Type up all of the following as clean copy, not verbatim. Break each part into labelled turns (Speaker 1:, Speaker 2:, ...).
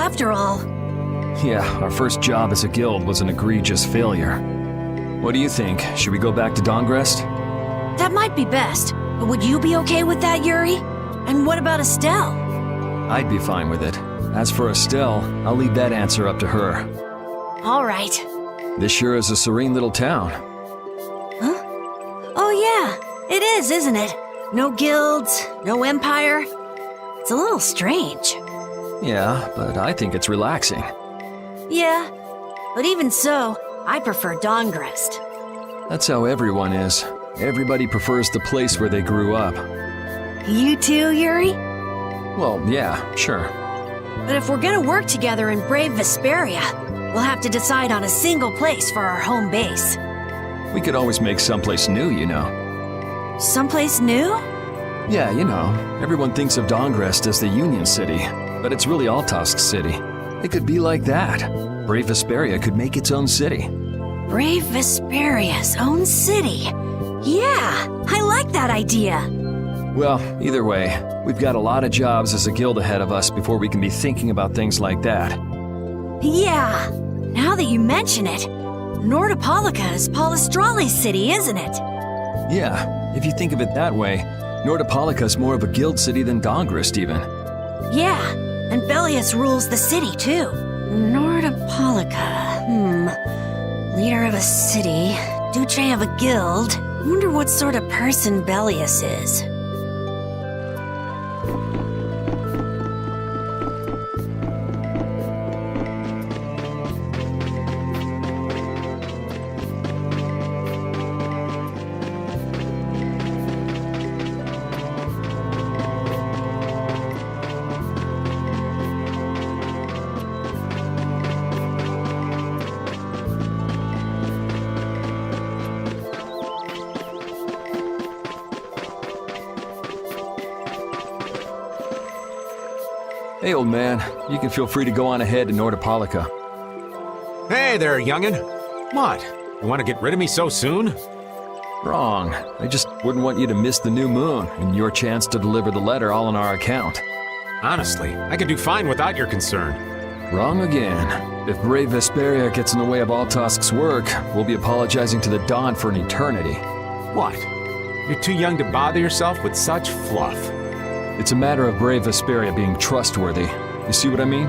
Speaker 1: after all.
Speaker 2: Yeah, our first job as a guild was an egregious failure. What do you think? Should we go back to Dongrest?
Speaker 1: That might be best, but would you be okay with that, Yuri? And what about Estelle?
Speaker 2: I'd be fine with it. As for Estelle, I'll leave that answer up to her.
Speaker 1: All right.
Speaker 2: This sure is a serene little town.
Speaker 1: Huh? Oh yeah, it is, isn't it? No guilds, no empire. It's a little strange.
Speaker 2: Yeah, but I think it's relaxing.
Speaker 1: Yeah, but even so, I prefer Dongrest.
Speaker 2: That's how everyone is. Everybody prefers the place where they grew up.
Speaker 1: You too, Yuri?
Speaker 2: Well, yeah, sure.
Speaker 1: But if we're gonna work together in brave Vesperia, we'll have to decide on a single place for our home base.
Speaker 2: We could always make someplace new, you know.
Speaker 1: Someplace new?
Speaker 2: Yeah, you know, everyone thinks of Dongrest as the Union City, but it's really Altosk City. It could be like that. Brave Vesperia could make its own city.
Speaker 1: Brave Vesperia's own city. Yeah, I like that idea.
Speaker 2: Well, either way, we've got a lot of jobs as a guild ahead of us before we can be thinking about things like that.
Speaker 1: Yeah, now that you mention it, Nordopolica is Palestrale's city, isn't it?
Speaker 2: Yeah, if you think of it that way, Nordopolica's more of a guild city than Dongrest even.
Speaker 1: Yeah, and Bellius rules the city too. Nordopolica, leader of a city, Duce of a guild. Wonder what sort of person Bellius is.
Speaker 2: Hey, old man, you can feel free to go on ahead to Nordopolica.
Speaker 3: Hey there, youngin'. What? You want to get rid of me so soon?
Speaker 2: Wrong. I just wouldn't want you to miss the new moon and your chance to deliver the letter all on our account.
Speaker 3: Honestly, I could do fine without your concern.
Speaker 2: Wrong again. If Brave Vesperia gets in the way of Altosk's work, we'll be apologizing to the Dawn for an eternity.
Speaker 3: What? You're too young to bother yourself with such fluff.
Speaker 2: It's a matter of Brave Vesperia being trustworthy. You see what I mean?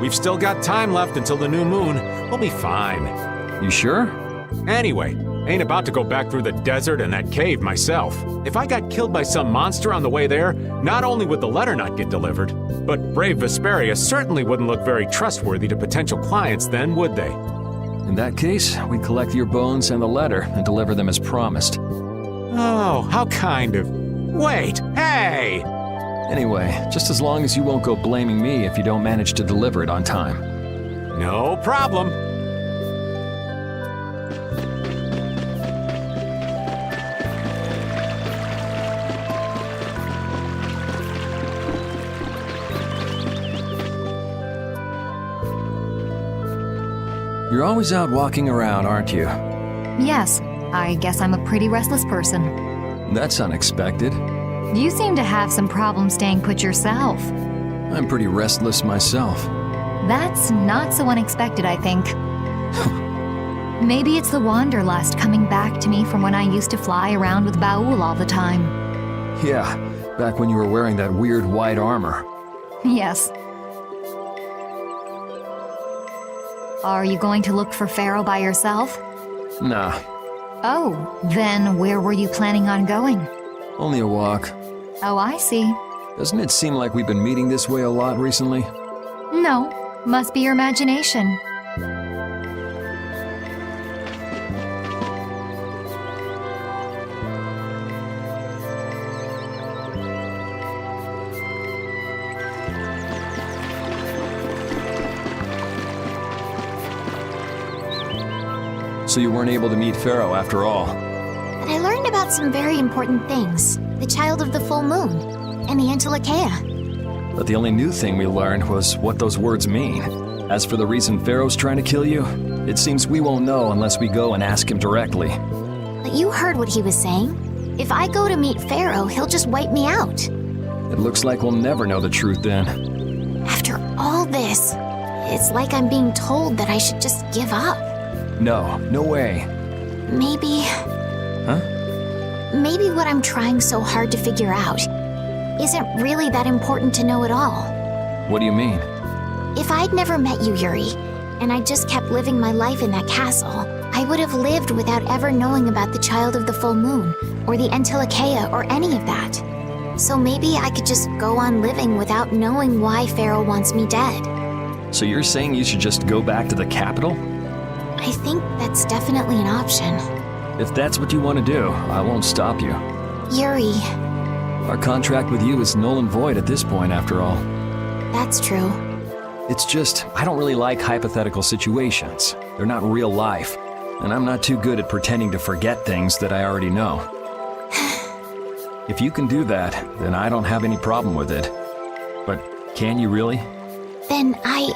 Speaker 3: We've still got time left until the new moon. We'll be fine.
Speaker 2: You sure?
Speaker 3: Anyway, ain't about to go back through the desert and that cave myself. If I got killed by some monster on the way there, not only would the letter not get delivered, but Brave Vesperia certainly wouldn't look very trustworthy to potential clients then, would they?
Speaker 2: In that case, we'd collect your bones and the letter and deliver them as promised.
Speaker 3: Oh, how kind of... Wait, hey!
Speaker 2: Anyway, just as long as you won't go blaming me if you don't manage to deliver it on time.
Speaker 3: No problem.
Speaker 2: You're always out walking around, aren't you?
Speaker 4: Yes, I guess I'm a pretty restless person.
Speaker 2: That's unexpected.
Speaker 4: You seem to have some problems staying put yourself.
Speaker 2: I'm pretty restless myself.
Speaker 4: That's not so unexpected, I think. Maybe it's the wanderlust coming back to me from when I used to fly around with Baul all the time.
Speaker 2: Yeah, back when you were wearing that weird white armor.
Speaker 4: Yes. Are you going to look for Pharaoh by yourself?
Speaker 2: Nah,
Speaker 4: Oh, then where were you planning on going?
Speaker 2: only a walk.
Speaker 4: Oh, I see.
Speaker 2: Doesn't it seem like we've been meeting this way a lot recently?
Speaker 4: No, must be your imagination.
Speaker 2: So you weren't able to meet Pharaoh after all.
Speaker 5: But I learned about some very important things. The child of the full moon, and the Entelikeia.
Speaker 2: But the only new thing we learned was what those words mean. As for the reason Pharaoh's trying to kill you, it seems we won't know unless we go and ask him directly.
Speaker 5: But you heard what he was saying. If I go to meet Pharaoh, he'll just wipe me out.
Speaker 2: It looks like we'll never know the truth then.
Speaker 5: After all this, it's like I'm being told that I should just give up.
Speaker 2: No, no way.
Speaker 5: Maybe...
Speaker 2: Huh?
Speaker 5: Maybe what I'm trying so hard to figure out isn't really that important to know at all.
Speaker 2: What do you mean?
Speaker 5: If I'd never met you, Yuri, and I just kept living my life in that castle, I would have lived without ever knowing about the Child of the Full Moon, or the Antilocheia, or any of that. So maybe I could just go on living without knowing why Pharaoh wants me dead.
Speaker 2: So you're saying you should just go back to the capital?
Speaker 5: I think that's definitely an option.
Speaker 2: If that's what you want to do, I won't stop you.
Speaker 5: Yuri,
Speaker 2: Our contract with you is null and void at this point, after all.
Speaker 5: that's true.
Speaker 2: It's just, I don't really like hypothetical situations. They're not real life. And I'm not too good at pretending to forget things that I already know. If you can do that, then I don't have any problem with it. But can you really?
Speaker 5: Then I